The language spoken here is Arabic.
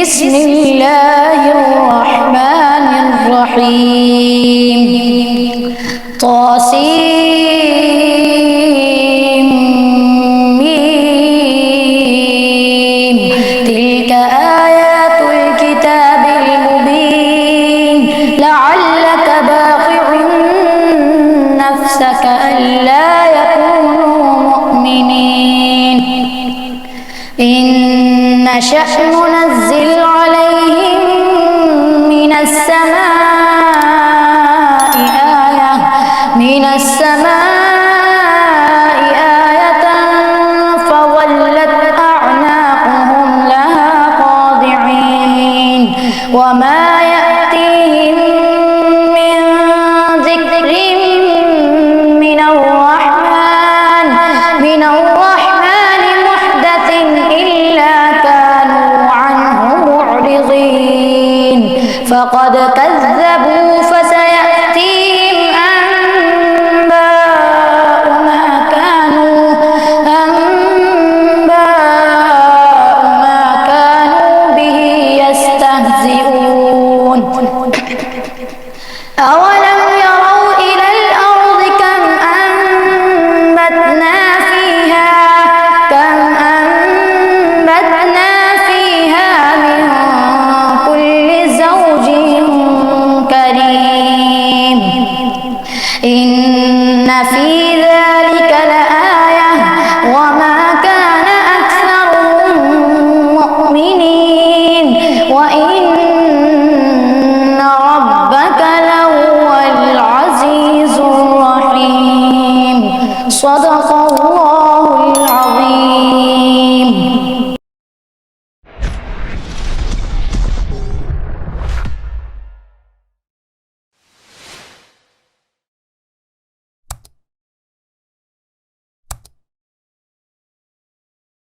بسم الله الرحمن الرحيم طاسيم ميم تلك آيات الكتاب المبين لعلك باخع نفسك ألا يكونوا مؤمنين إن نشأ ننزل عليهم من السماء آية فظلت أعناقهم لها خاضعين وما يأتيهم من ذكر من الرحمن محدث إلا كانوا عنه معرضين فقد كذبوا فسيأتيهم أنباء ما كانوا به يستهزئون أولم يروا إلى الأرض كم أنبتنا فيها من كل زوج كريم إن في ذلك لآية وما كان أكثرهم مؤمنين وإن ربك لهو العزيز الرحيم. صدق